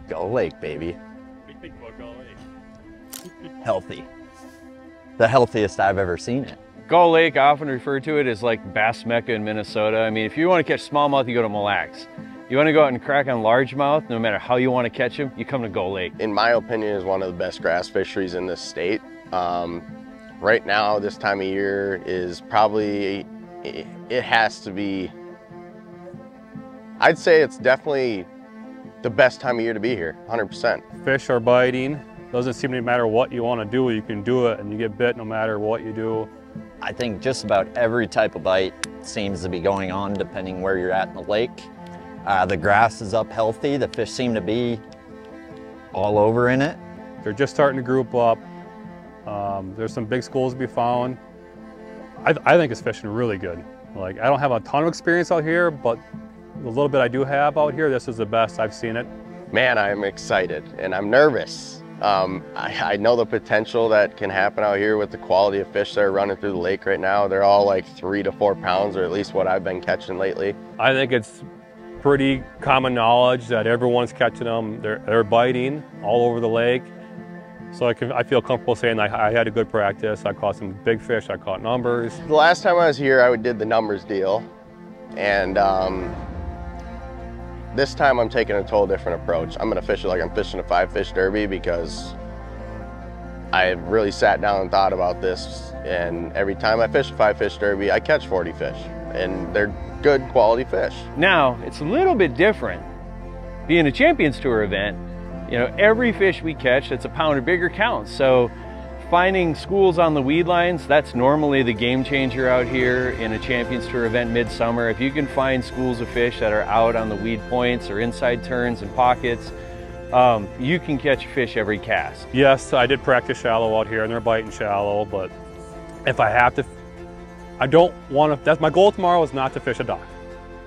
Gull Lake, baby. What do you think about Gull Lake? Healthy. The healthiest I've ever seen it. Gull Lake, I often refer to it as like Bass Mecca in Minnesota. I mean, if you want to catch smallmouth, you go to Mille Lacs. You want to go out and crack on largemouth, no matter how you want to catch them, you come to Gull Lake. In my opinion, is one of the best grass fisheries in this state. Right now, this time of year is probably, it has to be, I'd say it's definitely the best time of year to be here, 100%. Fish are biting. Doesn't seem to matter what you want to do, you can do it, and you get bit no matter what you do. I think just about every type of bite seems to be going on depending where you're at in the lake. The grass is up healthy. The fish seem to be all over in it. They're just starting to group up. There's some big schools to be found. I think it's fishing really good. Like, I don't have a ton of experience out here, but the little bit I do have out here, this is the best I've seen it. Man, I'm excited and I'm nervous. I know the potential that can happen out here with the quality of fish that are running through the lake right now. They're all like 3 to 4 pounds, or at least what I've been catching lately. I think it's pretty common knowledge that everyone's catching them. They're biting all over the lake. So I feel comfortable saying I had a good practice. I caught some big fish, I caught numbers. The last time I was here, I did the numbers deal. And this time I'm taking a total different approach. I'm gonna fish it like I'm fishing a 5-fish derby, because I really sat down and thought about this, and every time I fish a 5-fish derby, I catch 40 fish, and they're good quality fish. Now, it's a little bit different. Being a Champions Tour event, you know, every fish we catch that's a pound or bigger counts. So finding schools on the weed lines, that's normally the game changer out here in a Champions Tour event midsummer. If you can find schools of fish that are out on the weed points or inside turns and pockets, you can catch fish every cast. Yes, I did practice shallow out here, and they're biting shallow, but if I have to, I don't want to, that's my goal tomorrow, is not to fish a dock.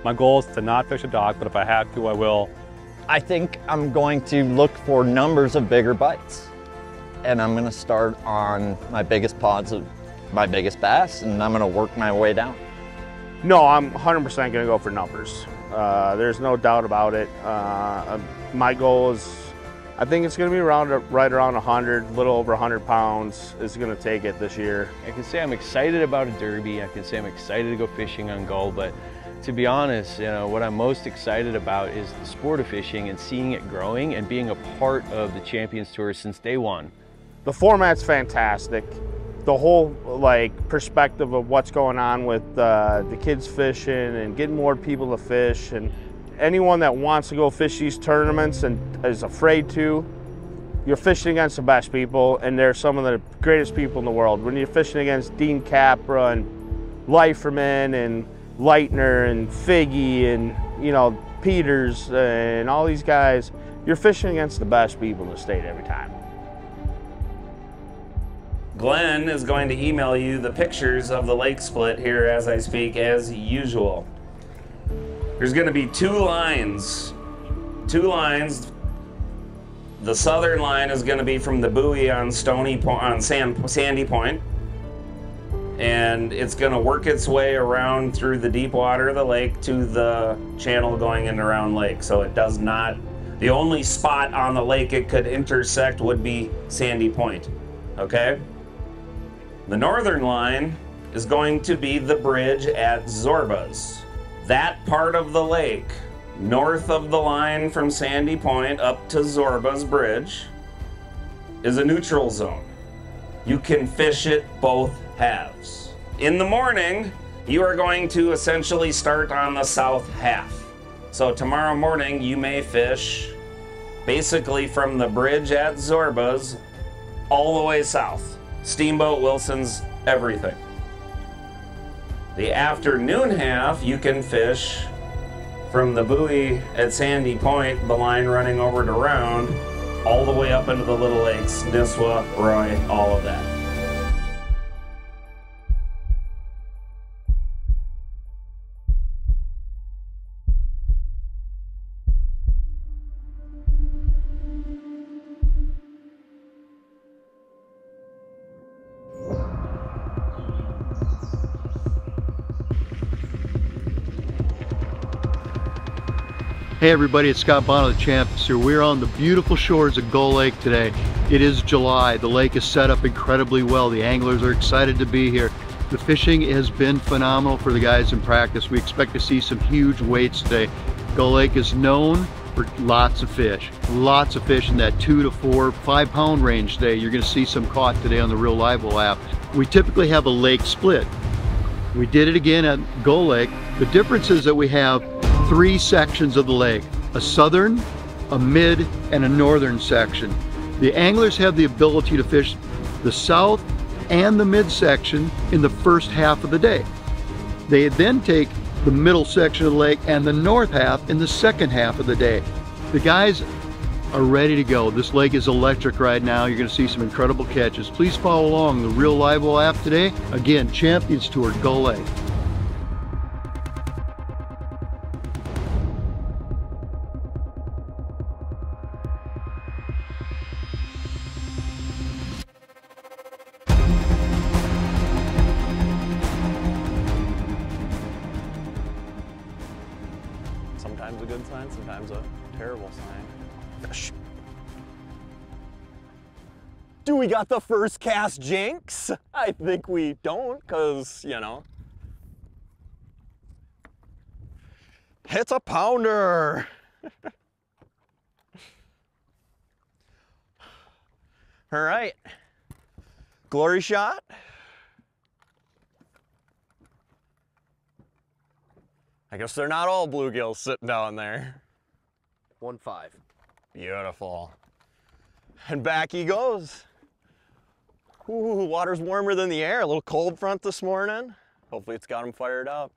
My goal is to not fish a dock, but if I have to, I will. I think I'm going to look for numbers of bigger bites. And I'm gonna start on my biggest pods of my biggest bass, and I'm gonna work my way down. No, I'm 100% gonna go for numbers. There's no doubt about it. My goal is, I think it's gonna be right around 100, a little over 100 pounds is gonna take it this year. I can say I'm excited about a derby. I can say I'm excited to go fishing on Gull, but to be honest, you know, what I'm most excited about is the sport of fishing and seeing it growing and being a part of the Champions Tour since day one. The format's fantastic. The whole perspective of what's going on with the kids fishing and getting more people to fish, and anyone that wants to go fish these tournaments and is afraid to, you're fishing against the best people, and they're some of the greatest people in the world. When you're fishing against Dean Capra and Leiferman and Leitner and Figgy and, you know, Peters and all these guys, you're fishing against the best people in the state every time. Glenn is going to email you the pictures of the lake split here as I speak, as usual. There's going to be two lines. The southern line is going to be from the buoy on Sandy Point, and it's going to work its way around through the deep water of the lake to the channel going into Round Lake. So it does not, the only spot on the lake it could intersect would be Sandy Point, okay? The northern line is going to be the bridge at Zorba's. That part of the lake, north of the line from Sandy Point up to Zorba's bridge, is a neutral zone. You can fish it both halves. In the morning, you are going to essentially start on the south half. So tomorrow morning, you may fish basically from the bridge at Zorba's all the way south. Steamboat, Wilson's, everything. The afternoon half, you can fish from the buoy at Sandy Point, the line running over to Round, all the way up into the Little Lakes, Nisswa, Roy, all of that. Hey everybody, it's Scott Bono, the Champions here. We're on the beautiful shores of Gull Lake today. It is July. The lake is set up incredibly well. The anglers are excited to be here. The fishing has been phenomenal for the guys in practice. We expect to see some huge weights today. Gull Lake is known for lots of fish in that 2 to 4, 5 pound range today. You're going to see some caught today on the Reel LiveWell app. We typically have a lake split. We did it again at Gull Lake. The difference is that we have 3 sections of the lake: a southern, a mid, and a northern section. The anglers have the ability to fish the south and the mid section in the first half of the day. They then take the middle section of the lake and the north half in the second half of the day. The guys are ready to go. This lake is electric right now. You're going to see some incredible catches. Please follow along the Reel LiveWell app today. Again, Champions Tour Gull Lake. Sometimes a good sign, sometimes a terrible sign. Fish. Do we got the first cast jinx? I think we don't, because, you know. It's a pounder. All right. Glory shot. I guess they're not all bluegills sitting down there. 1.5. Beautiful. And back he goes. Ooh, water's warmer than the air. A little cold front this morning. Hopefully it's got him fired up.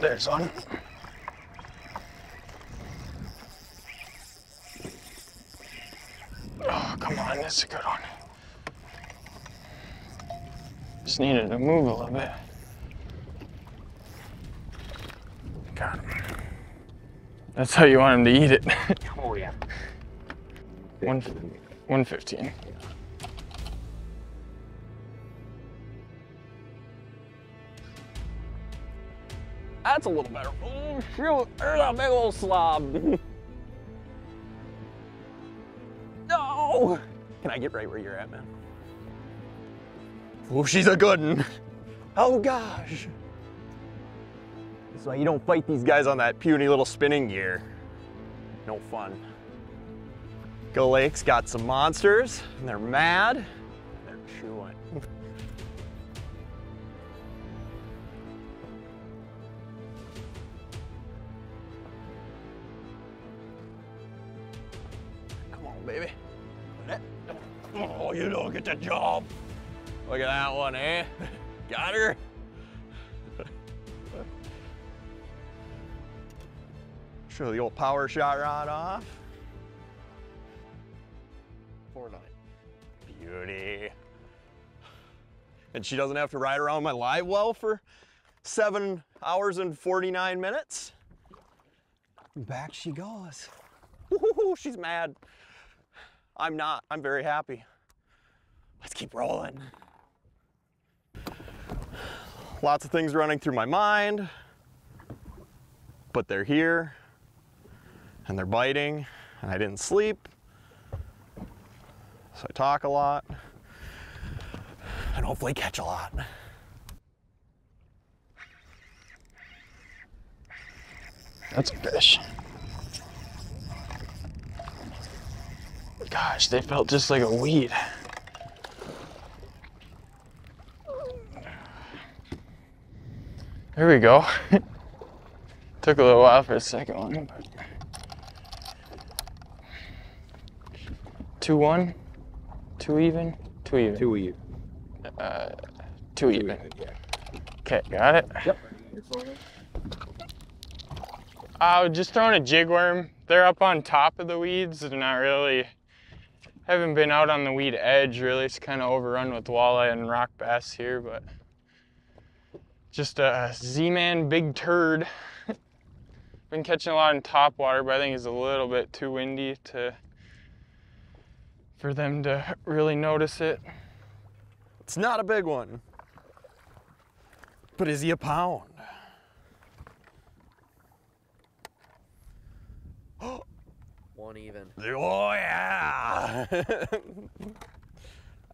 There's one. Oh, come on, this is a good one. Just needed to move a little bit. Got him. That's how you want him to eat it. Oh yeah. 115. That's a little better. Oh shoot, there's a big old slob. No! Can I get right where you're at, man? Oh, she's a good one. Oh gosh. That's why you don't fight these guys on that puny little spinning gear. No fun. Gull Lake's got some monsters, and they're mad. They're chewing. Come on, baby. Oh, you don't get the job. Look at that one, eh? Got her? Show the old power shot rod off. 4.9. Beauty. And she doesn't have to ride around my live well for 7 hours and 49 minutes. Back she goes. Woo-hoo-hoo, she's mad. I'm not. I'm very happy. Let's keep rolling. Lots of things running through my mind, but they're here and they're biting, and I didn't sleep, so I talk a lot and hopefully catch a lot. That's a fish. Gosh, they felt just like a weed. There we go. Took a little while for the second one, but 2-1, 2 even, 2 even. 2 even. 2 even. Okay, got it. Yep. Just throwing a jig worm. They're up on top of the weeds. They're not really, haven't been out on the weed edge really. It's kind of overrun with walleye and rock bass here, but just a Z-Man big turd. Been catching a lot in top water, but I think it's a little bit too windy to for them to really notice it. It's not a big one, but is he a pound? One even. Oh yeah!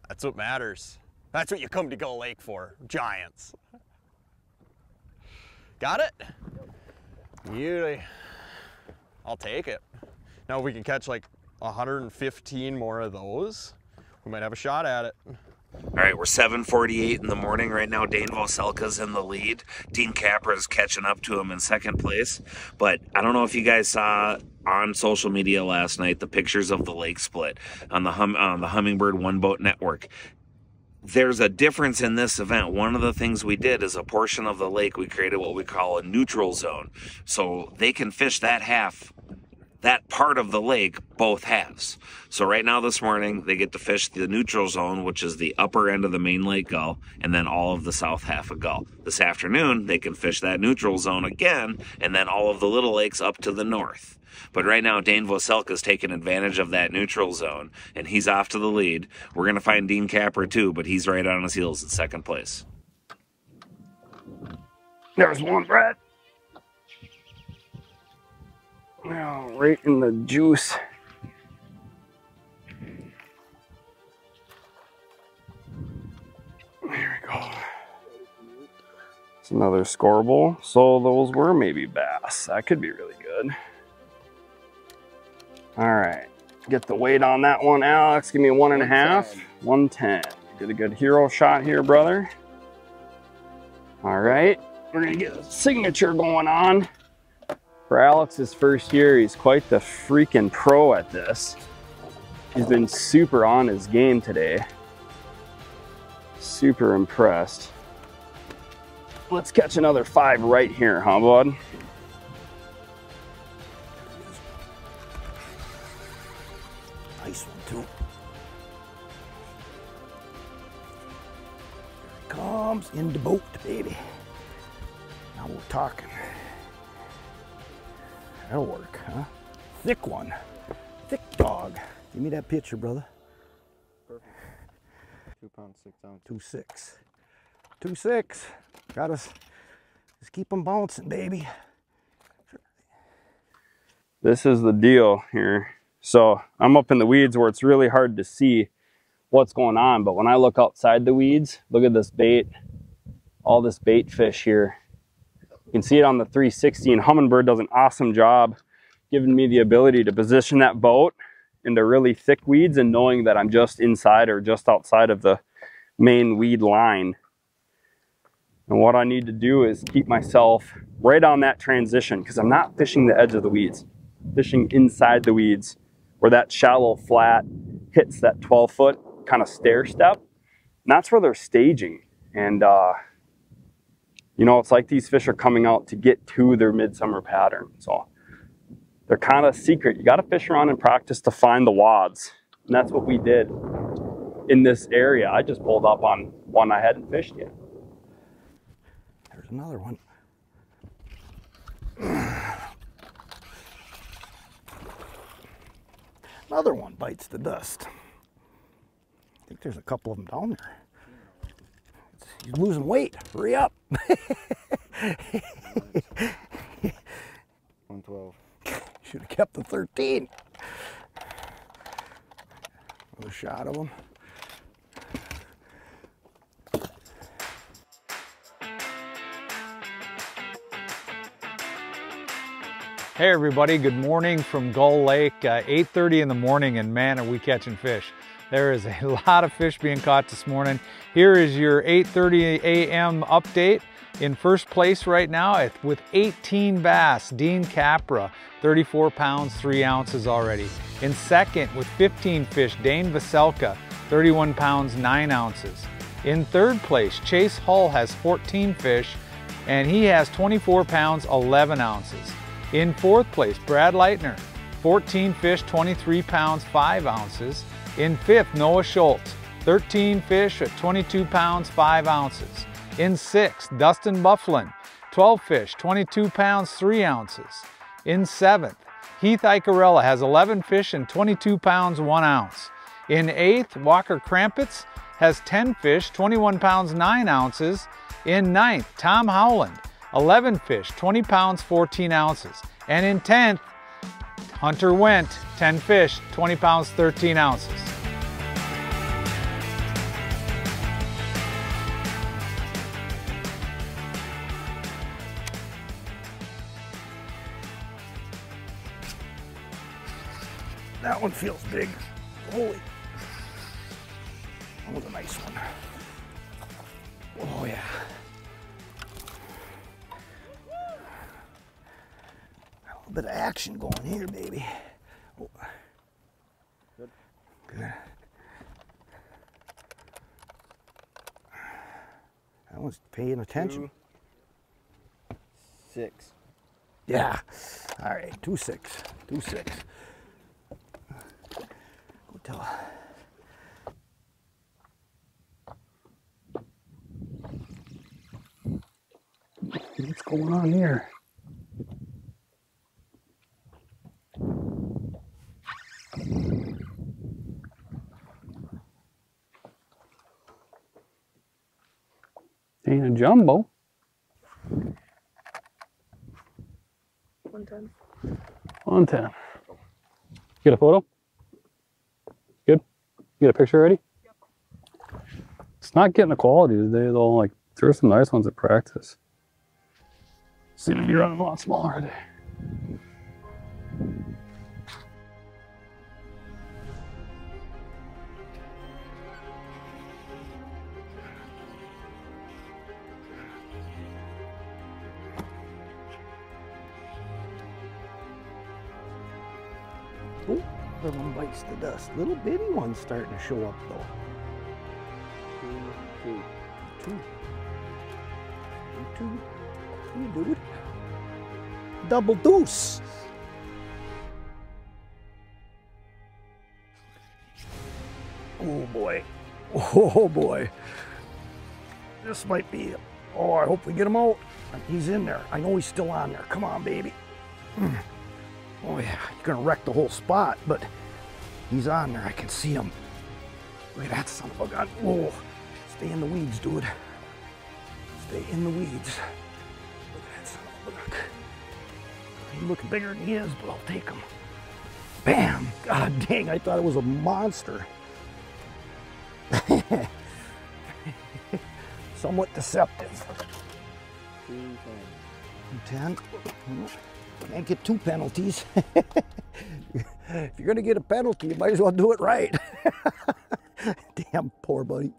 That's what matters. That's what you come to Gull Lake for, giants. Got it? Beauty. I'll take it. Now if we can catch like 115 more of those, we might have a shot at it. All right, we're 7:48 in the morning right now. Dane Voselka's in the lead. Dean Capra's catching up to him in second place. But I don't know if you guys saw on social media last night the pictures of the lake split on the Humminbird One Boat Network. There's a difference in this event. One of the things we did is a portion of the lake, we created what we call a neutral zone. So they can fish that part of the lake, both halves. So right now this morning, they get to fish the neutral zone, which is the upper end of the main lake Gull, and then all of the south half of Gull. This afternoon, they can fish that neutral zone again, and then all of the little lakes up to the north. But right now, Dane Voselka's taking advantage of that neutral zone, and he's off to the lead. We're going to find Dean Capra too, but he's right on his heels in second place. There's one, Brett. Now, right in the juice. There we go. It's another scoreable. So those were maybe bass. That could be really good. All right, get the weight on that one, Alex. Give me a 1.5. 110. Get a good hero shot here, brother. All right, we're gonna get a signature going on. For Alex's first year, he's quite the freaking pro at this. He's been super on his game today. Super impressed. Let's catch another 5 right here, huh, bud? Nice one, too. Here it comes in the boat, baby. Now we're talking. That'll work, huh? Thick one. Thick dog. Give me that picture, brother. Perfect. 2 pounds, 6 ounces. 2.6. 2.6. Got us. Just keep them bouncing, baby. This is the deal here. So I'm up in the weeds where it's really hard to see what's going on. But when I look outside the weeds, look at this bait. All this bait fish here. You can see it on the 360, and Humminbird does an awesome job giving me the ability to position that boat into really thick weeds and knowing that I'm just inside or just outside of the main weed line. And what I need to do is keep myself right on that transition, because I'm not fishing the edge of the weeds. I'm fishing inside the weeds where that shallow flat hits that 12-foot kind of stair step. And that's where they're staging. And you know, it's like these fish are coming out to get to their midsummer pattern. So they're kind of secret. You got to fish around and practice to find the wads. And that's what we did in this area. I just pulled up on one I hadn't fished yet. There's another one. Another one bites the dust. I think there's a couple of them down there. He's losing weight. Hurry up. 112. Should have kept the 13. Another shot of him. Hey everybody, good morning from Gull Lake. 8:30 in the morning, and man, are we catching fish. There is a lot of fish being caught this morning. Here is your 8:30 a.m. update. In first place right now with 18 bass, Dean Capra, 34 pounds, 3 ounces already. In second with 15 fish, Dane Voselka, 31 pounds, 9 ounces. In third place, Chase Hull has 14 fish, and he has 24 pounds, 11 ounces. In fourth place, Brad Leitner, 14 fish, 23 pounds, 5 ounces. In fifth, Noah Schultz, 13 fish at 22 pounds, 5 ounces. In sixth, Dustin Bufflin, 12 fish, 22 pounds, 3 ounces. In seventh, Heath Icarella has 11 fish and 22 pounds, 1 ounce. In 8th, Walker Krampitz has 10 fish, 21 pounds 9 ounces. In 9th, Tom Howland, 11 fish, 20 pounds 14 ounces. And in 10th, Hunter Wendt, 10 fish, 20 pounds 13 ounces. That one feels big. Holy. That was a nice one. Oh yeah. A little bit of action going here, baby. Oh. Good. Good. I was paying attention. 2-6. Yeah. All right, 2-6. 2-6. Go tell. What's going on here? Ain't a jumbo. 110. 110. Get a photo? Good? You get a picture ready? Yep. It's not getting the quality today though. Like, there's some nice ones at practice. Seem to be running a lot smaller today. Oh, the one bites the dust. Little bitty one's starting to show up though. Two, dude. Double deuce. Oh boy. Oh boy. This might be, oh, I hope we get him out. He's in there. I know he's still on there. Come on, baby. Oh yeah, you're gonna wreck the whole spot, but he's on there. I can see him. Look at that son of a gun. Whoa. Stay in the weeds, dude. Stay in the weeds. Look at that son of a gun. He looks bigger than he is, but I'll take him. Bam! God dang, I thought it was a monster. Somewhat deceptive. 210. Can't get 2 penalties. If you're gonna get a penalty, you might as well do it right. Damn, poor buddy.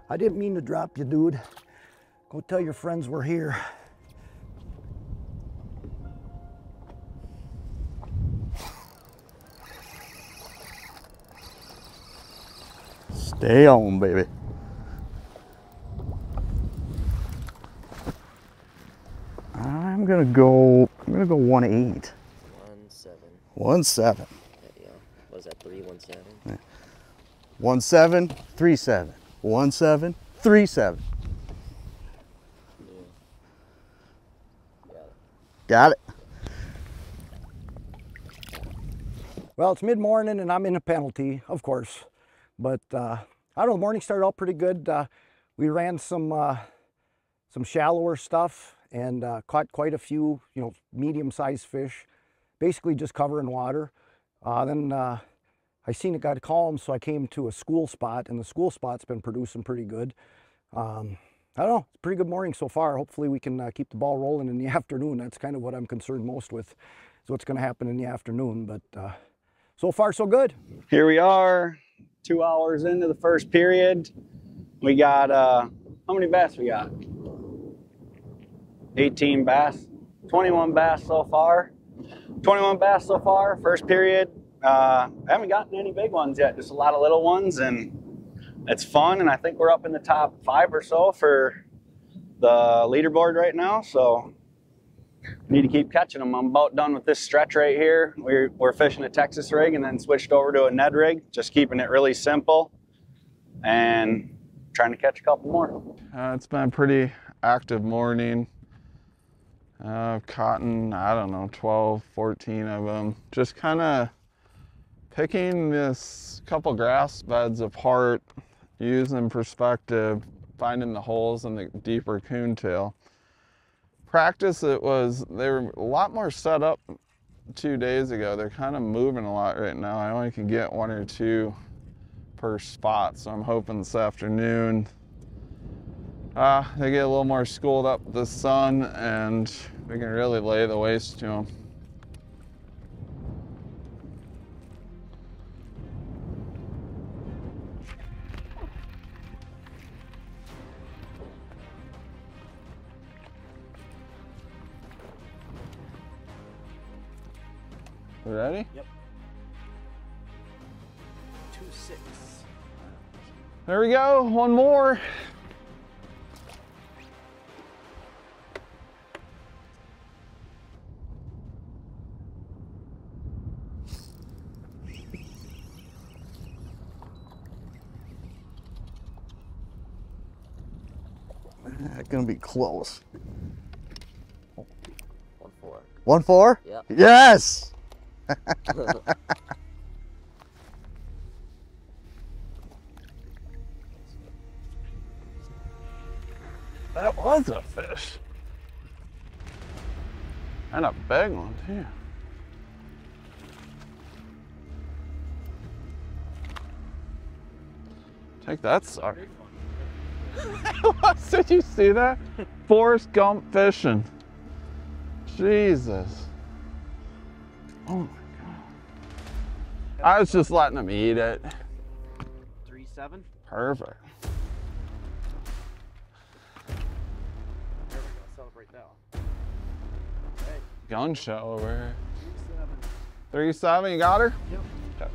I didn't mean to drop you, dude. Go tell your friends we're here. Stay on, baby. I'm gonna go 1.8. 1.7. Yeah. What is that, 317? Yeah. 1.7, 3.7. 1.7, 3.7. Yeah. Got it. Well, it's mid-morning and I'm in a penalty, of course. But I don't know, the morning started out pretty good. We ran some shallower stuff and caught quite a few, medium-sized fish, basically just covering water. Then I seen it got calm, so I came to a school spot, and the school spot's been producing pretty good. I don't know, it's a pretty good morning so far. Hopefully we can keep the ball rolling in the afternoon. That's kind of what I'm concerned most with, is what's gonna happen in the afternoon. But so far so good. Here we are, 2 hours into the first period. We got, how many bass we got? 18 bass, 21 bass so far. 21 bass so far, first period. I haven't gotten any big ones yet, just a lot of little ones, and it's fun, and I think we're up in the top 5 or so for the leaderboard right now, so need to keep catching them. I'm about done with this stretch right here. We're fishing a Texas rig and then switched over to a Ned rig, just keeping it really simple and trying to catch a couple more. It's been a pretty active morning. I've caught, I don't know, 12, 14 of them. Just kind of Picking this couple grass beds apart, using perspective, finding the holes in the deeper coontail. Practice, they were a lot more set up 2 days ago. They're kind of moving a lot right now. I only can get 1 or 2 per spot, so I'm hoping this afternoon they get a little more schooled up with the sun and we can really lay the waste to them. You ready? Yep. 2-6. There we go, one more. That's gonna be close. 1-4. 1-4? Yep. Yes! That was a fish. And a big one too. Take that, sucker. Did you see that? Forrest Gump fishing. Jesus. Oh my God. I was just letting him eat it. 3-7. Perfect. There we go. Celebrate now. Hey. Gun show over here. 3-7, you got her? Yep. Okay.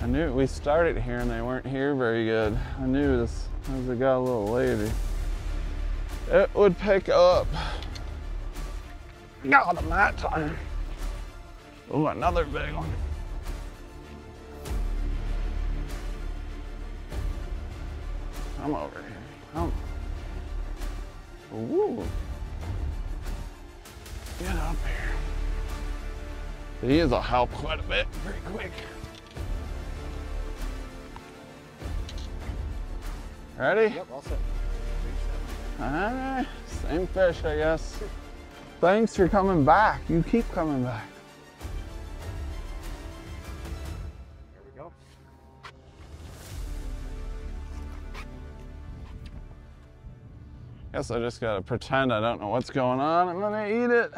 I knew we started here and they weren't here very good. I knew this as it got a little later. It would pick up. Got him that time. Oh, another big one. Come over here. Come. Ooh. Get up here. These will help quite a bit very quick. Ready? Yep, all set. Alright, same fish, I guess. Thanks for coming back. You keep coming back. There we go. Guess I just gotta pretend I don't know what's going on and then I eat it.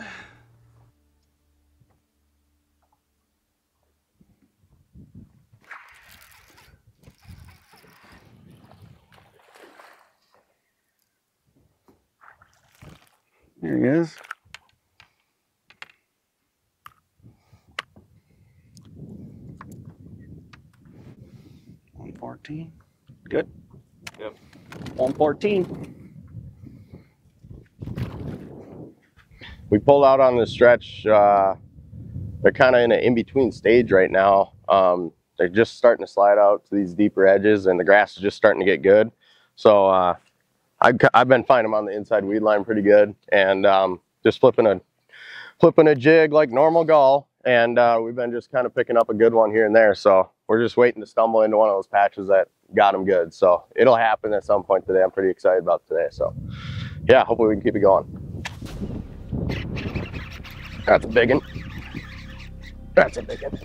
Here he is. $114. Good. Yep. 114. We pulled out on the stretch. They're kind of in an in-between stage right now. They're just starting to slide out to these deeper edges and the grass is just starting to get good. So I've been finding them on the inside weed line pretty good, and just flipping a jig like normal gull, and we've been just kind of picking up a good one here and there. So we're just waiting to stumble into one of those patches that got them good. So it'll happen at some point today. I'm pretty excited about today. So yeah, hopefully we can keep it going. That's a big one. That's a big one.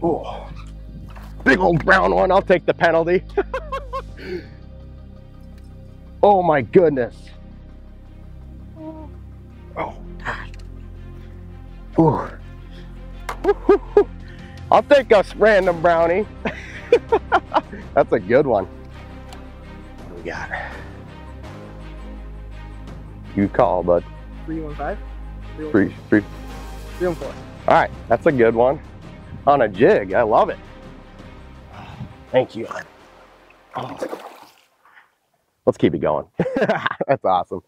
Oh, big old brown one. I'll take the penalty. Oh my goodness. Oh God. Ooh. I'll take a random brownie. That's a good one. What do we got? You call, bud. 315. 314. All right, that's a good one. On a jig, I love it. Thank you. Oh. Let's keep it going. That's awesome.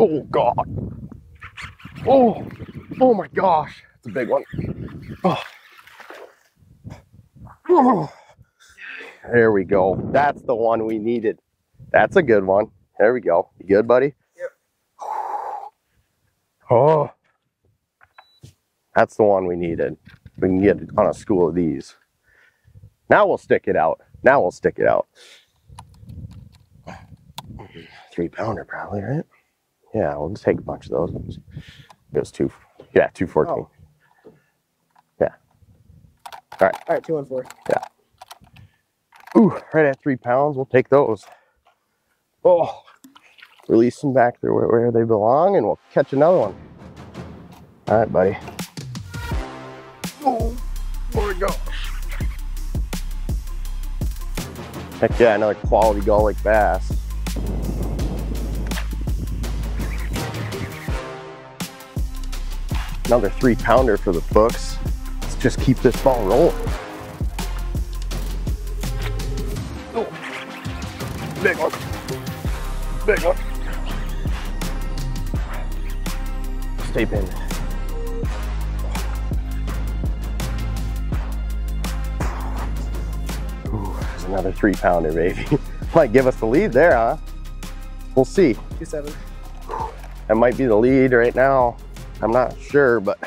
Oh God. Oh my gosh. That's a big one. Oh. There we go. That's the one we needed. That's a good one. There we go. You good, buddy? Yep. Oh, that's the one we needed. We can get on a school of these. Now we'll stick it out. Now we'll stick it out. 3-pounder probably, right? Yeah, we'll just take a bunch of those. It was 214. Oh. Yeah. All right. All right, 214. Yeah. Ooh, right at 3 pounds. We'll take those. Oh, release them back there where they belong, and we'll catch another one. All right, buddy. Oh, there we go. Heck yeah, another quality Gull Lake bass. Another 3-pounder for the books. Let's just keep this ball rolling. Oh, big one. Big one. Stay pinned. Ooh, there's another 3-pounder, baby. Might give us the lead there, huh? We'll see. 2-7. That might be the lead right now. I'm not sure, but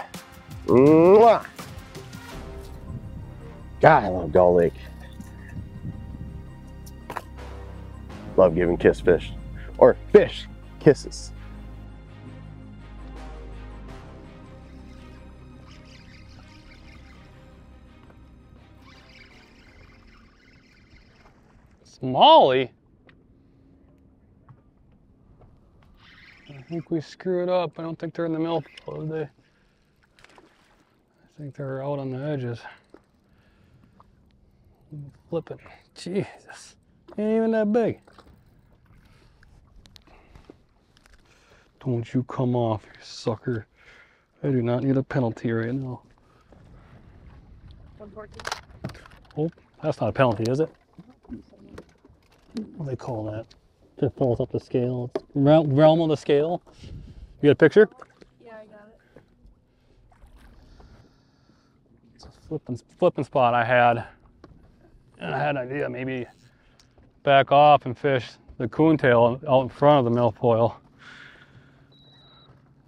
God, I love Gull Lake. Love giving kiss fish, or fish kisses. Smallie? I think we screwed up. I don't think they're in the milfoil today. I think they're out on the edges. Flipping. Jesus. Ain't even that big. Don't you come off, you sucker. I do not need a penalty right now. 114. Oh, that's not a penalty, is it? What do they call that? If it falls up the scale. Realm of the scale. You got a picture? Yeah, I got it. It's a flipping spot I had. And I had an idea, maybe back off and fish the coontail out in front of the milfoil.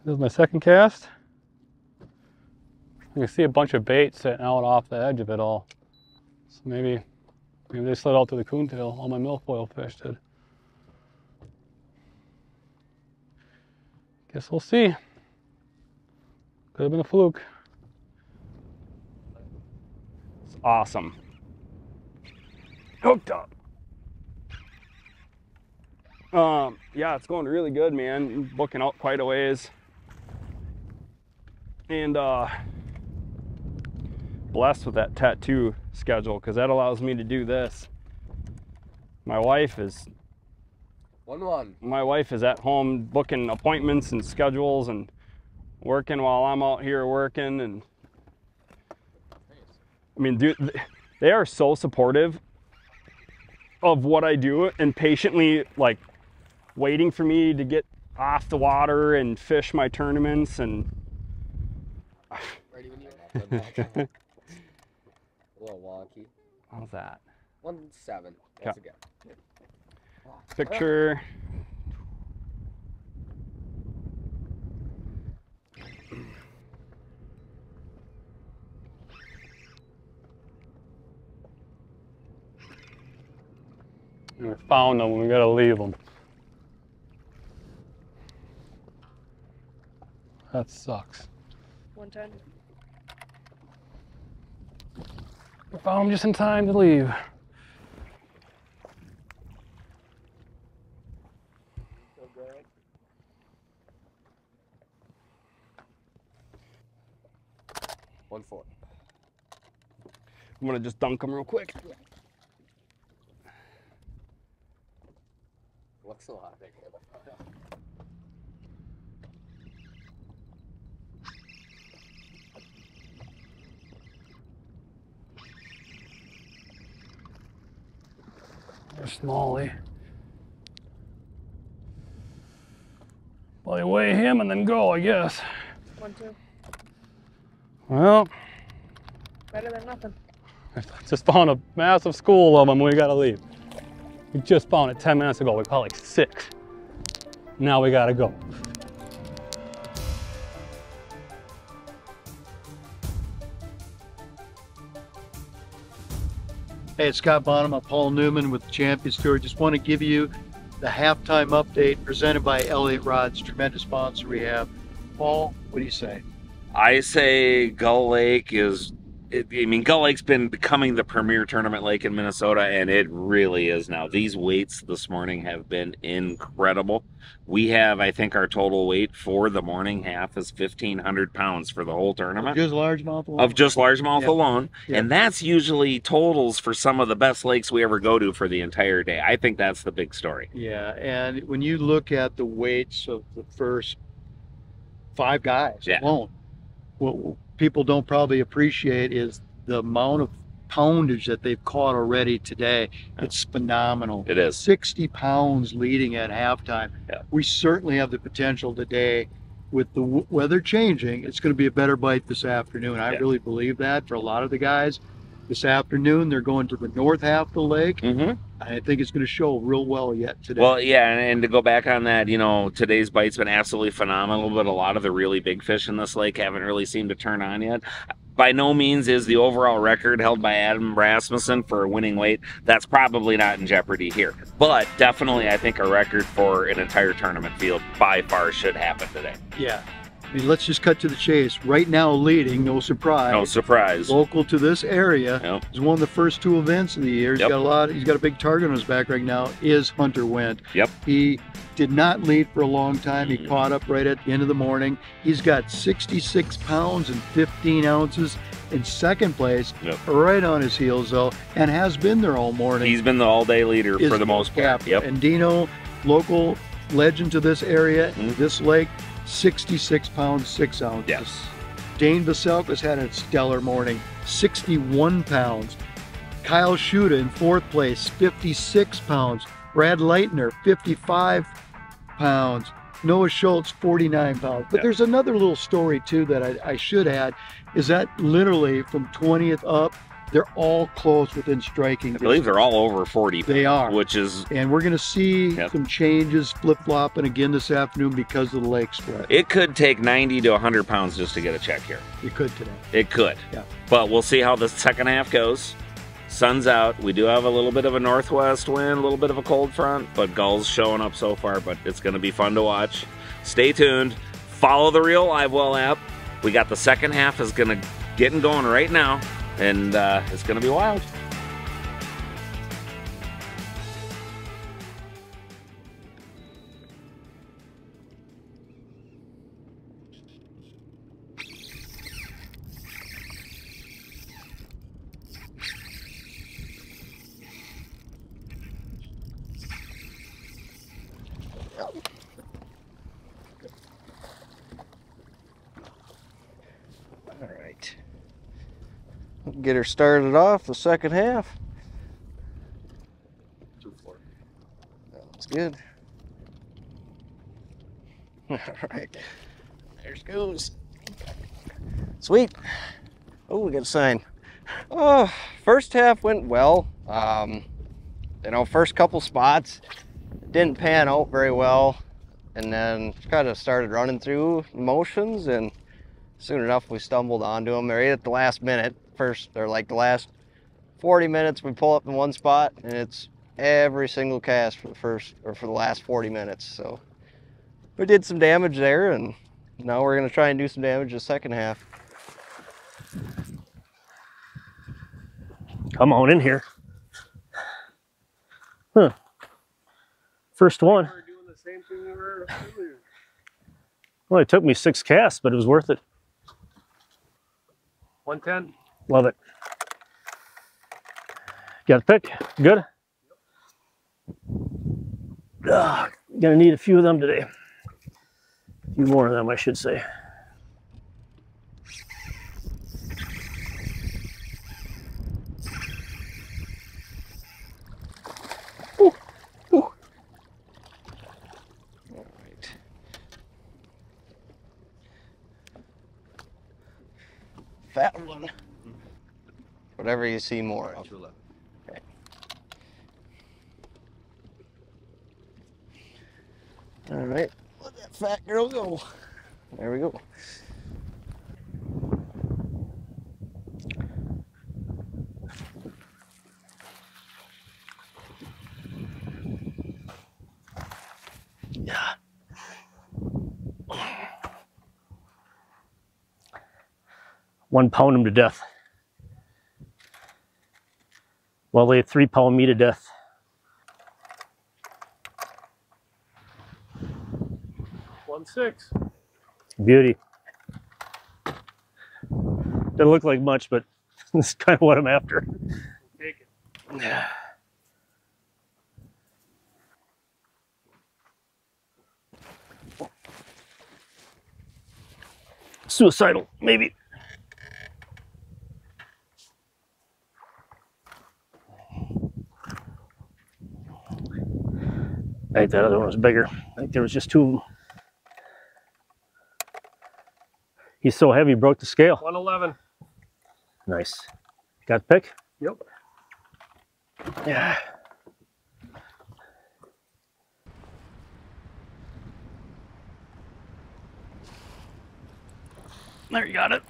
This is my second cast. You can see a bunch of bait sitting out off the edge of it all. So maybe they slid out to the coontail. All my milfoil fish did. Guess we'll see. Could have been a fluke. It's awesome. Hooked up. Yeah, it's going really good, man. Booking out quite a ways. And blessed with that tattoo schedule, because that allows me to do this. My wife is at home booking appointments and schedules and working while I'm out here working. And I mean, dude, they are so supportive of what I do and patiently like waiting for me to get off the water and fish my tournaments. And Ready when you are. A little wonky. how's that? 1-7. That's a good. Picture. We found them, we gotta leave them. That sucks. 110. We found them just in time to leave. I'm gonna just dunk them real quick. Looks a lot bigger. There's Smallie. Well, you weigh him and then go, I guess. 1-2. Well. Better than nothing. Just found a massive school of them. We gotta leave. We just found it 10 minutes ago. We caught like 6. Now we gotta go. Hey, it's Scott Bonham. I'm Paul Newman with the Champions Tour. Just want to give you the halftime update presented by Elliott Rods, tremendous sponsor we have. Paul, what do you say? I say Gull Lake is, Gull Lake's been becoming the premier tournament lake in Minnesota, and it really is now. These weights this morning have been incredible. We have, I think, our total weight for the morning half is 1,500 pounds for the whole tournament. Just largemouth alone? Of just largemouth alone. Yeah. And that's usually totals for some of the best lakes we ever go to for the entire day. I think that's the big story. Yeah, and when you look at the weights of the first 5 guys alone, what people don't probably appreciate is the amount of poundage that they've caught already today. It's phenomenal. It is. 60 pounds leading at halftime. We certainly have the potential today, with the weather changing, it's going to be a better bite this afternoon. I really believe that for a lot of the guys. This afternoon, they're going to the north half of the lake. I think it's going to show real well yet today. Well, yeah, and to go back on that, you know, today's bite's been absolutely phenomenal, but a lot of the really big fish in this lake haven't really seemed to turn on yet. By no means is the overall record held by Adam Rasmussen for a winning weight. That's probably not in jeopardy here. But definitely, I think a record for an entire tournament field by far should happen today. Yeah. I mean, let's just cut to the chase. Right now leading, no surprise. No surprise. Local to this area, is one of the first 2 events of the year. He's got a big target on his back right now, is Hunter Wendt. He did not lead for a long time. He caught up right at the end of the morning. He's got 66 pounds and 15 ounces in second place, right on his heels though, and has been there all morning. He's been the all-day leader for the most part. And Dino, local legend to this area, this lake, 66 pounds, 6 ounces. Dane Veselka's had a stellar morning, 61 pounds. Kyle Schuda in 4th place, 56 pounds. Brad Leitner, 55 pounds. Noah Schultz, 49 pounds. But there's another little story too that I should add, is that literally from 20th up, they're all close within striking distance. I believe they're all over 40. They are. Which is... And we're going to see some changes flip-flopping again this afternoon because of the lake spread. It could take 90 to 100 pounds just to get a check here. It could today. It could. But we'll see how the second half goes. Sun's out. We do have a little bit of a northwest wind, a little bit of a cold front, but Gull's showing up so far, but it's going to be fun to watch. Stay tuned. Follow the Reel LiveWell app. We got the second half is going to get going right now. And it's going to be wild. All right. Get her started off the second half. That's good. All right. There she goes. Sweet. Oh, we got a sign. Oh, first half went well. You know, first couple spots didn't pan out very well, and then kind of started running through motions, and soon enough we stumbled onto them. Right at the last minute. The last 40 minutes we pull up in one spot, and it's every single cast for the last 40 minutes. So we did some damage there, and now we're going to try and do some damage the second half. Come on in here. Huh. First one. Well, it took me 6 casts, but it was worth it. 110. Love it. Got a pick? Good? Gonna need a few of them today. A few more of them, I should say. Ooh. Ooh. All right. Fat one. Whatever you see more of. Okay. All right, let that fat girl go. There we go. Yeah. One pound him to death. Well, they 3-pound me to death. $1.6. Beauty. Doesn't look like much, but this is kind of what I'm after. Take it. Yeah. Suicidal, maybe. I think that other one was bigger. I think there was just 2 of them. He's so heavy, he broke the scale. 111. Nice. Got the pick? Yep. Yeah. There, you got it.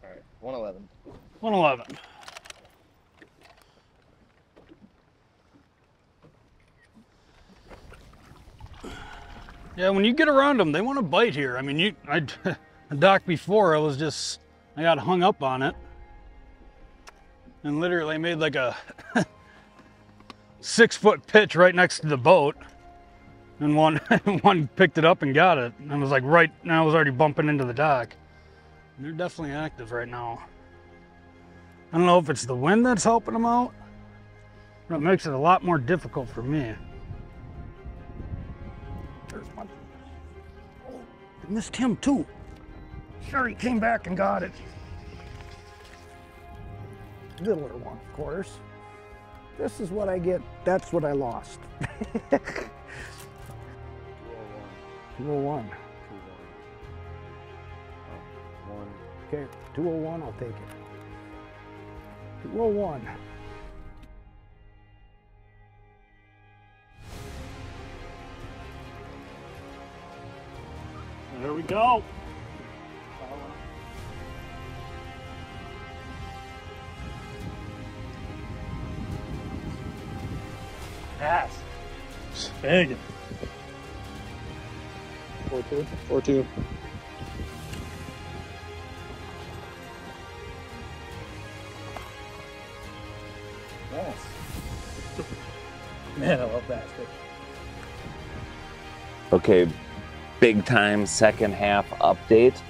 All right, 111. 111. Yeah, when you get around them, they want to bite here. I mean, I docked before, I got hung up on it. And literally made like a 6-foot pitch right next to the boat. And one picked it up and got it. And I was like and I was already bumping into the dock. And they're definitely active right now. I don't know if it's the wind that's helping them out, but it makes it a lot more difficult for me. There's one. Oh, I missed him too. Sure, he came back and got it. Littler one, of course. This is what I get. That's what I lost. 201. 201. Okay, 201, I'll take it. 201. There we go. Pass. Big. 4-2. 4-2. Nice. Man, I love that fish. Okay, big time second half update.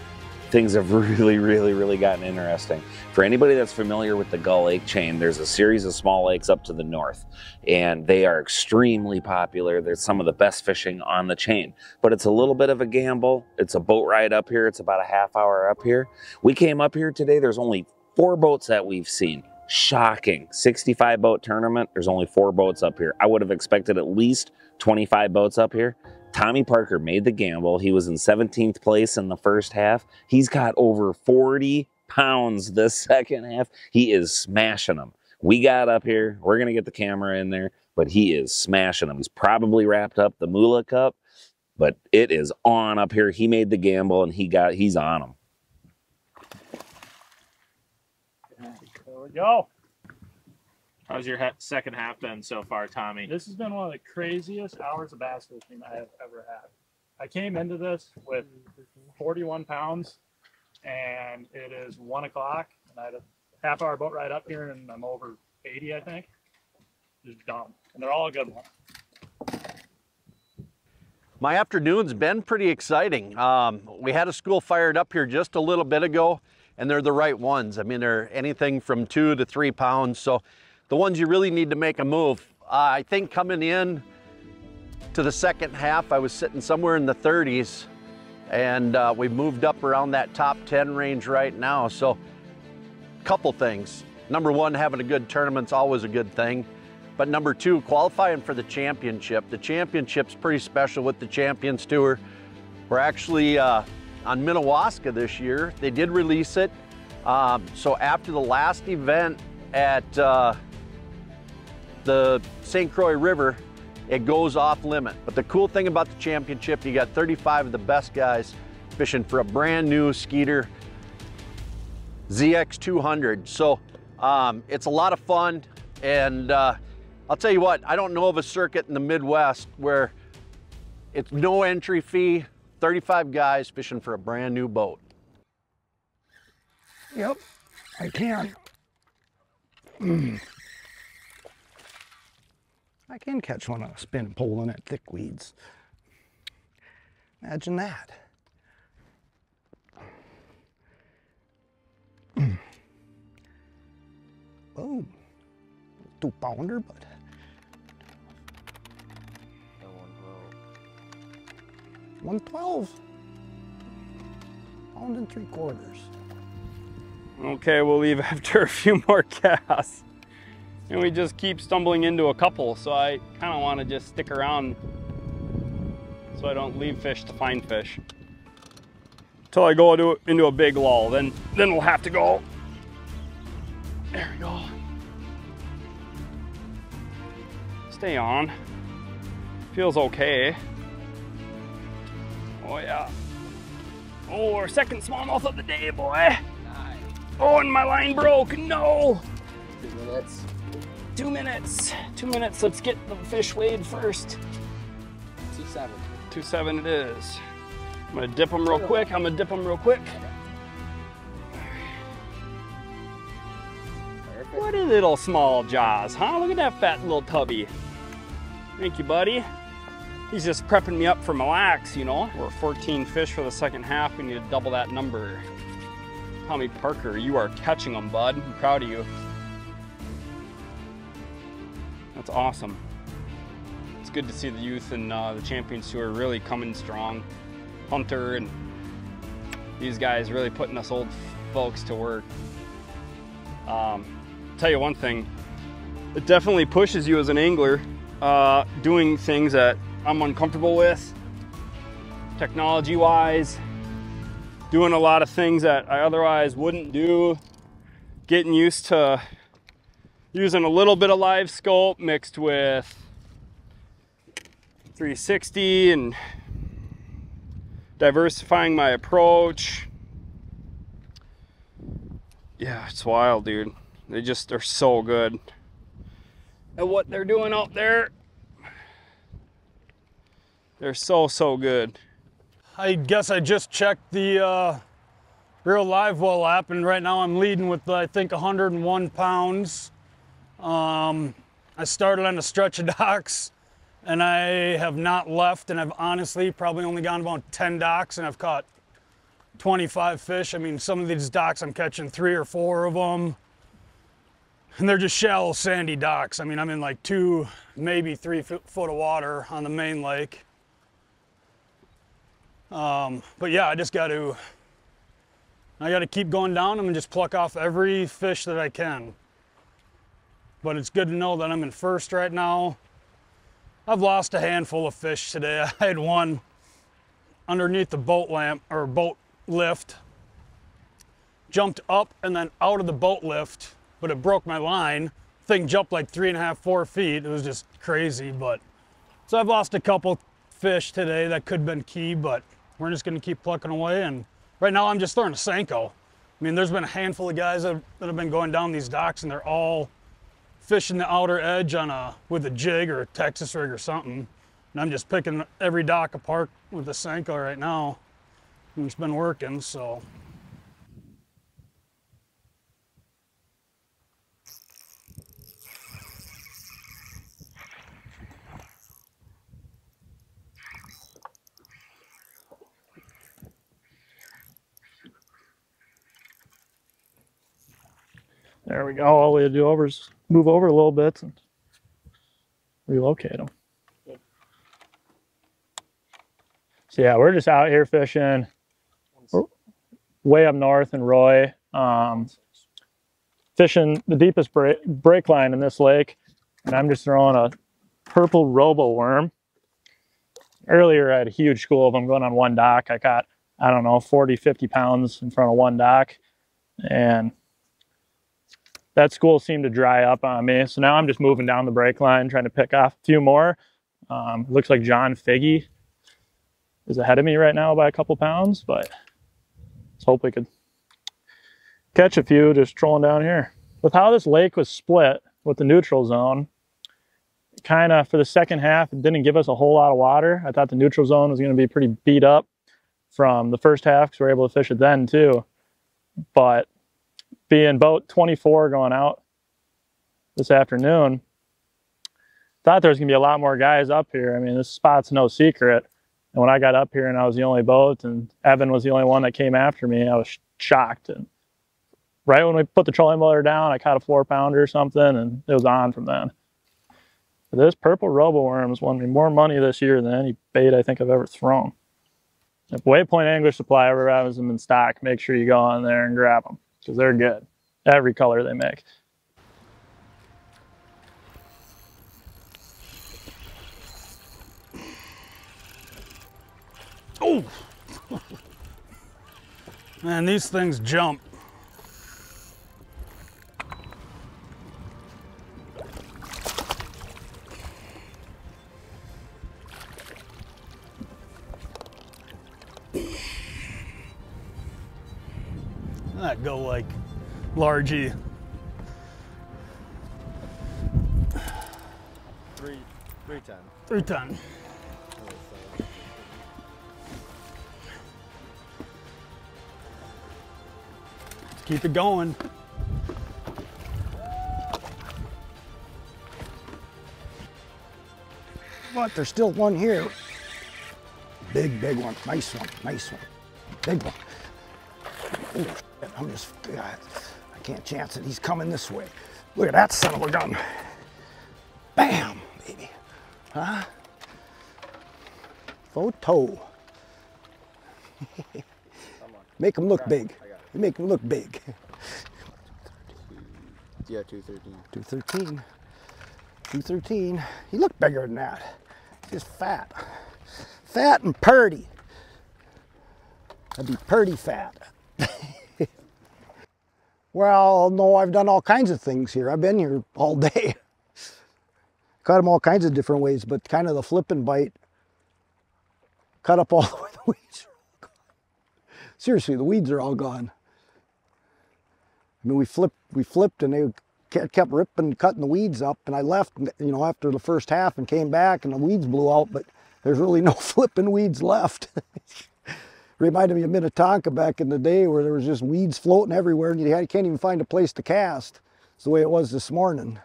Things have really gotten interesting. For anybody that's familiar with the Gull Lake chain, there's a series of small lakes up to the north, and they are extremely popular. They're some of the best fishing on the chain, but it's a little bit of a gamble. It's a boat ride up here. It's about a half hour up here. We came up here today. There's only 4 boats that we've seen. Shocking. 65 boat tournament. There's only 4 boats up here. I would have expected at least 25 boats up here. Tommy Parker made the gamble. He was in 17th place in the first half. He's got over 40 pounds this second half. He is smashing them. We got up here. We're going to get the camera in there, but he is smashing them. He's probably wrapped up the Moolah Cup, but it is on up here. He made the gamble, and he's on them. There we go. How's your second half been so far, Tommy? This has been one of the craziest hours of bass fishing I have ever had. I came into this with 41 pounds, and it is 1 o'clock, and I had a half-hour boat ride up here, and I'm over 80, I think. Just dumb. And they're all a good one. My afternoon's been pretty exciting. We had a school fired up here just a little bit ago, and they're the right ones. I mean, they're anything from 2 to 3 pounds, so the ones you really need to make a move. I think coming in to the second half, I was sitting somewhere in the 30s, and we've moved up around that top 10 range right now. So, couple things. Number one, having a good tournament's always a good thing. but number 2, qualifying for the championship. The championship's pretty special with the Champions Tour. We're actually on Minnewaska this year. They did release it. So after the last event at the St. Croix River, it goes off limit. But the cool thing about the championship, you got 35 of the best guys fishing for a brand new Skeeter ZX200. So it's a lot of fun. And I'll tell you what, I don't know of a circuit in the Midwest where it's no entry fee, 35 guys fishing for a brand new boat. Yep, I can. I can catch one on a spin pole in that thick weeds. Imagine that. Boom. 2-pounder, but 112. Pound and 3/4. Okay, we'll leave after a few more casts. And we just keep stumbling into a couple, so I kind of want to just stick around so I don't leave fish to find fish. Until I go into a big lull, then we'll have to go. There we go. Stay on. Feels okay. Oh yeah. Oh, our second smallmouth of the day, boy. Oh, and my line broke, no. 2 minutes. 2 minutes. 2 minutes, let's get the fish weighed first. 2.7. 2.7 it is. I'm gonna dip them real quick. Perfect. What a little small jaws, huh? Look at that fat little tubby. Thank you, buddy. He's just prepping me up for Mille Lacs, you know. We're 14 fish for the second half. We need to double that number. Tommy Parker, you are catching them, bud. I'm proud of you. That's awesome. It's good to see the youth and the Champions Tour really coming strong. Hunter and these guys really putting us old folks to work. Tell you one thing, it definitely pushes you as an angler doing things that I'm uncomfortable with, technology-wise, doing a lot of things that I otherwise wouldn't do, getting used to using a little bit of live scope mixed with 360 and diversifying my approach. Yeah, it's wild, dude. They just are so good at what they're doing out there. They're so good. I guess I just checked the Reel LiveWell app, and right now I'm leading with, I think, 101 pounds. I started on a stretch of docks, and I have not left, and I've honestly probably only gone about 10 docks, and I've caught 25 fish. I mean, some of these docks I'm catching 3 or 4 of them, and they're just shallow, sandy docks. I mean, I'm in like 2, maybe 3 foot of water on the main lake. But yeah, I got to keep going down them and just pluck off every fish that I can. But it's good to know that I'm in first right now. I've lost a handful of fish today. I had one underneath the boat lamp or boat lift, jumped up and then out of the boat lift, but it broke my line. Thing jumped like 3.5, 4 feet. It was just crazy. But so I've lost a couple fish today that could have been key, but we're just going to keep plucking away. And right now I'm just throwing a Senko. I mean, there's been a handful of guys that have been going down these docks, and they're all fishing the outer edge on with a jig or a Texas rig or something. And I'm just picking every dock apart with the Senko right now. And it's been working, so. There we go. All we have to do over is move over a little bit and relocate them. So yeah, we're just out here fishing. We're way up north in Roy, fishing the deepest break line in this lake. and I'm just throwing a purple robo worm. Earlier I had a huge school of them going on one dock. I caught, I don't know, 40, 50 pounds in front of one dock, and that school seemed to dry up on me. So now I'm just moving down the break line, trying to pick off a few more. Looks like John Figgy is ahead of me right now by a couple pounds, but let's hope we could catch a few just trolling down here. With how this lake was split with the neutral zone, kind of for the second half, it didn't give us a whole lot of water. I thought the neutral zone was going to be pretty beat up from the first half because we were able to fish it then too. But being boat 24 going out this afternoon, thought there was going to be a lot more guys up here. I mean, this spot's no secret. And when I got up here and I was the only boat and Evan was the only one that came after me, I was shocked. And right when we put the trolling motor down, I caught a 4-pounder or something, and it was on from then. But this purple robo worm's won me more money this year than any bait I think I've ever thrown. If Waypoint Angler Supply ever has them in stock, make sure you go on there and grab them, because they're good. Every color they make. Oh! Man, these things jump. That Gull Lake largie. 310. 310. Let's keep it going. But there's still one here. Big one. Nice one. Nice one. Big one. Oh, shit. I'm just, God, I can't chance it. He's coming this way. Look at that son of a gun. Bam, baby. Huh? Photo. Make them look big. You make them look big. Yeah, 213. 213. 213. He looked bigger than that. He's just fat. Fat and purdy. That'd be purdy fat. Well, no, I've done all kinds of things here. I've been here all day. Caught them all kinds of different ways, but kind of the flip and bite. Cut up all the way. The weeds are all gone. Seriously, the weeds are all gone. I mean, we flipped and they kept ripping, cutting the weeds up, and I left, you know, after the first half and came back and the weeds blew out, but there's really no flipping weeds left. Reminded me of Minnetonka back in the day where there was just weeds floating everywhere and you can't even find a place to cast. It's the way it was this morning.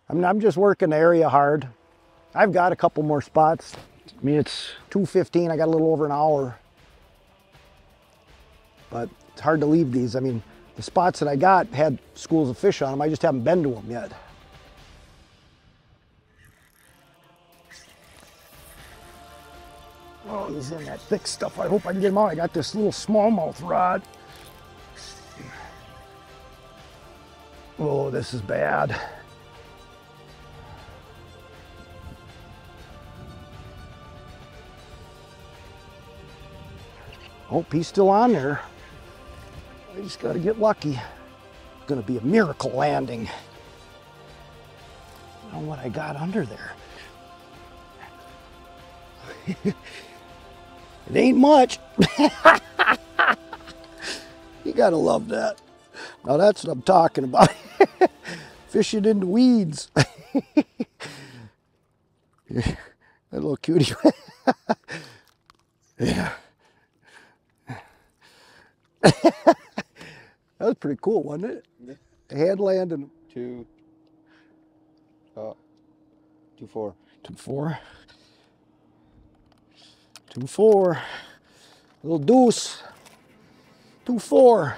I mean, I'm just working the area hard. I've got a couple more spots. I mean, it's 2:15, I got a little over an hour. But it's hard to leave these. I mean, the spots that I got had schools of fish on them. I just haven't been to them yet. Oh, he's in that thick stuff. I hope I can get him out. I got this little smallmouth rod. Oh, this is bad. Hope he's still on there. I just got to get lucky. It's going to be a miracle landing. I don't know what I got under there. It ain't much. You gotta love that. Now that's what I'm talking about. Fishing in the weeds. That little cutie. Yeah. That was pretty cool, wasn't it? Yeah. The headland and 2-4. 2-4. 2-4. Little deuce. 2-4.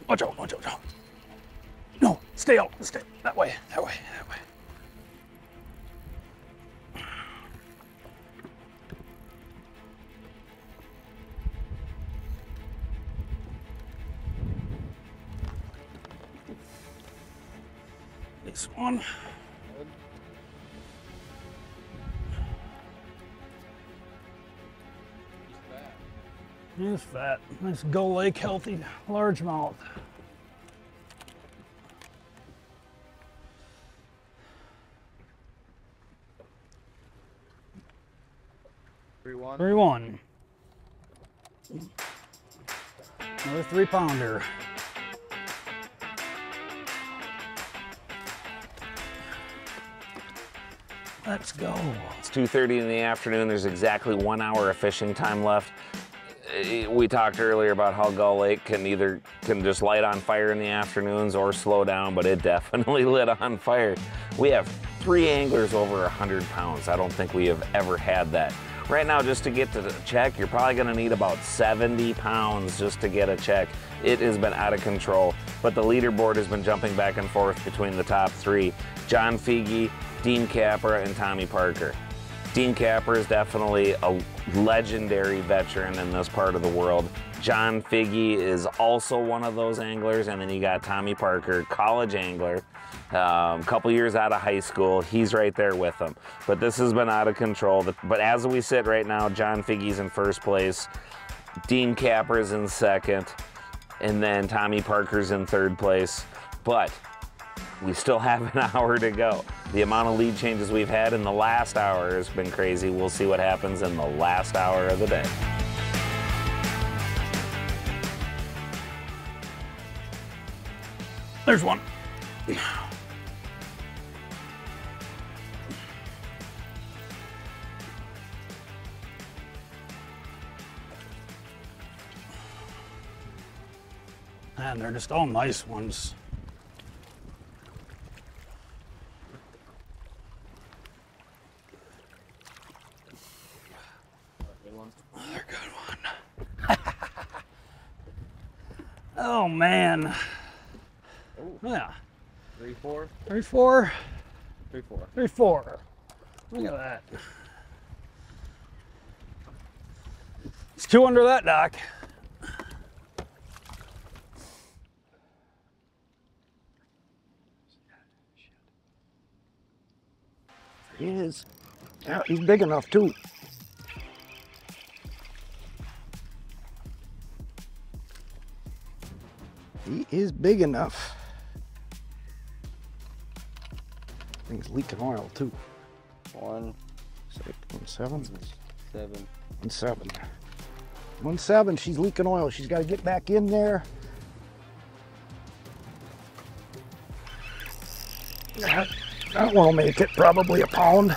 Watch out, watch out, watch out. No, stay out, stay that way, that way, that way. Nice one. He's fat. Nice Gull Lake, healthy, largemouth. $3-1. 3-1. Another 3-pounder. Let's go. It's 2:30 in the afternoon. There's exactly 1 hour of fishing time left. We talked earlier about how Gull Lake can just light on fire in the afternoons or slow down, but it definitely lit on fire. We have 3 anglers over 100 pounds. I don't think we have ever had that. Right now, just to get to the check, you're probably gonna need about 70 pounds just to get a check. It has been out of control, but the leaderboard has been jumping back and forth between the top 3. John Figge, Dean Capra, and Tommy Parker. Dean Capra is definitely a legendary veteran in this part of the world. John Figge is also one of those anglers, and then you got Tommy Parker, college angler, a couple years out of high school. He's right there with them. But this has been out of control. But as we sit right now, John Figge's in first place, Dean Capra's in second, and then Tommy Parker's in third place. But we still have an hour to go. The amount of lead changes we've had in the last hour has been crazy. We'll see what happens in the last hour of the day. There's one. Man, they're just all nice ones. Another good one. Oh man. Yeah. 3-4. 3-4. 3-4. 3-4. Look at that. It's 2 under that dock. He is. Yeah, he's big enough too. He is big enough. Thing's leaking oil too. 1, 6, 7, 7. 1-7. 1-7. She's leaking oil. She's got to get back in there. That one will make it. Probably a pound.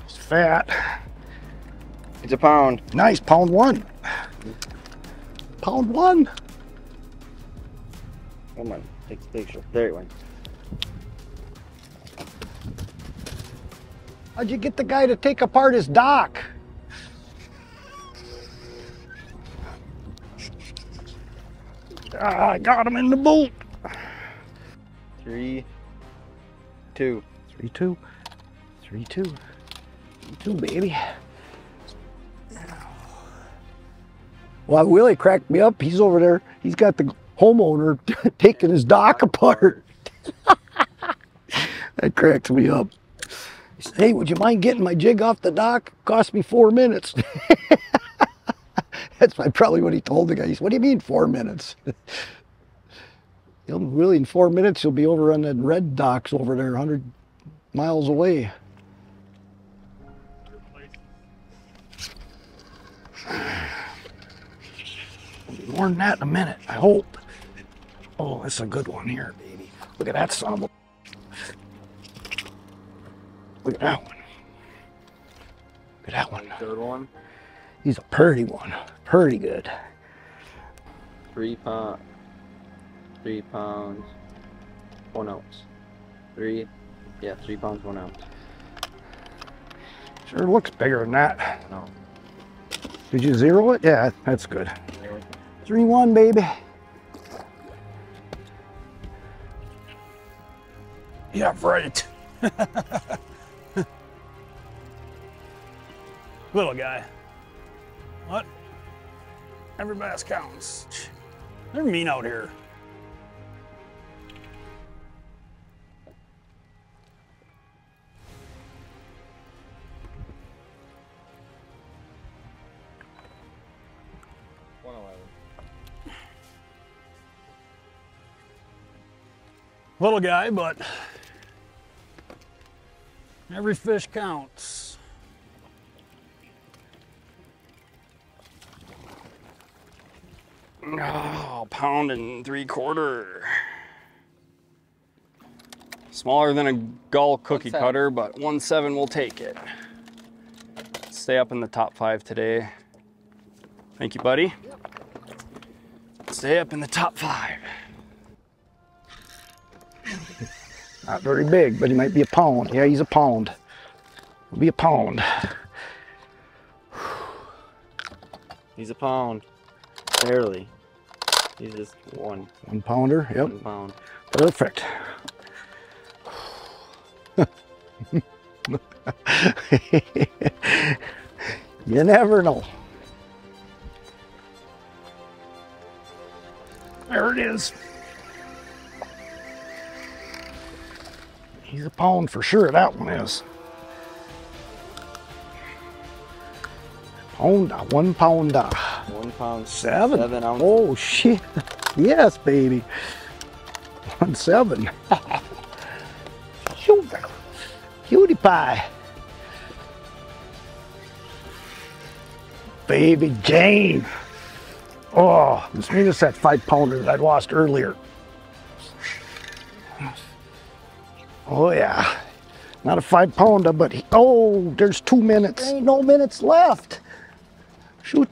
It's fat. It's a pound. Nice, pound 1. Pound 1. Come on, take the picture. There it went. How'd you get the guy to take apart his dock? I got him in the boat. 3-2. 3-2. 3-2. 3-2, baby. Well, Willie cracked me up. He's over there. He's got the homeowner taking his dock apart. That cracks me up. He said, hey, would you mind getting my jig off the dock? Cost me 4 minutes. That's probably what he told the guy. He said, what do you mean 4 minutes? Really, in 4 minutes, he'll be over on the red docks over there, 100 miles away. More than that in a minute, I hope. Oh, that's a good one here, baby. Look at that son of a... Look at that one. Look at that one. Third one. He's a purty one. Purty good. 3 pounds. 3 pounds. 1 ounce. 3 pounds, 1 ounce. Sure looks bigger than that. No. Did you zero it? Yeah, that's good. 3-1, baby. Yeah, right. Little guy. What? Every bass counts. They're mean out here. Little guy, but every fish counts. Oh, pound and 3/4. Smaller than a Gull cookie cutter, but 1.7 will take it. Stay up in the top 5 today. Thank you, buddy. Stay up in the top 5. Not very big, but he might be a pound. Yeah, he's a pound. He'll be a pound. He's a pound. Barely. He's just one. 1 pounder, yep. 1 pound. Perfect. You never know. There it is. He's a pound for sure, that one is. Pounder, 1 pounder. 1 pound. 7. 7 ounces. Oh shit. Yes, baby. 1.7. Shoot. Cutie pie. Baby Jane. Oh, this means that 5 pounder that I lost earlier. Oh yeah. Not a 5 pounder, but oh, there's 2 minutes. There ain't no minutes left. Shoot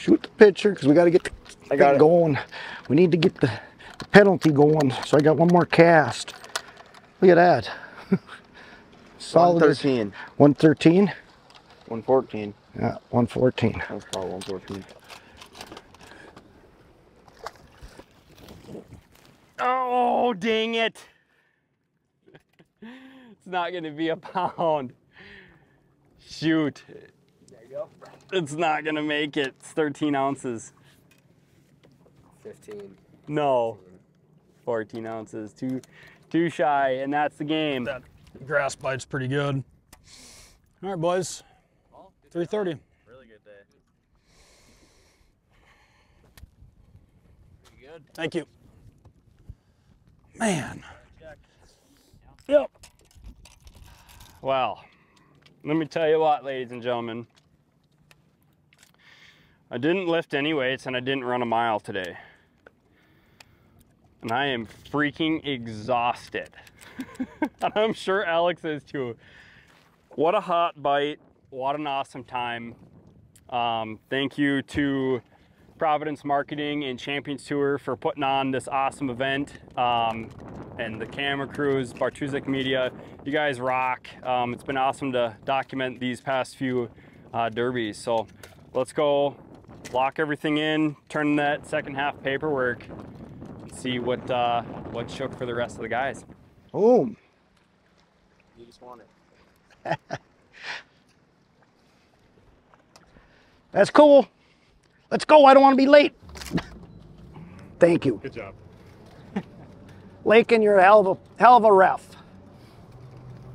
the picture, because we got to get the thing going. We need to get the penalty going. So I got 1 more cast. Look at that. Solid. 113. 113? 114. Yeah, 114. That's probably 114. Oh, dang it. It's not going to be a pound. Shoot. There you go. It's not going to make it. It's 13 ounces. 15. No. 14 ounces. Too shy, and that's the game. That grass bite's pretty good. All right, boys. 3:30. Really good day. Pretty good. Thank you. Man. Yep. Well, let me tell you what, ladies and gentlemen. I didn't lift any weights and I didn't run a mile today. And I am freaking exhausted. And I'm sure Alex is too. What a hot bite. What an awesome time. Thank you to Providence Marketing and Champions Tour for putting on this awesome event. And the camera crews, Bartusic Media, you guys rock. It's been awesome to document these past few derbies. So let's go lock everything in, turn in that second half paperwork, and see what's shook for the rest of the guys. Boom. You just want it. That's cool. Let's go. I don't want to be late. Thank you. Good job. Lakin, you're a hell of a ref.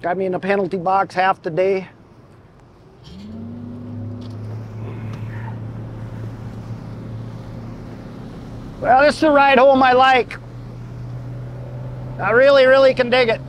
Got me in the penalty box half the day. Well, this is the ride home I like. I really, really can dig it.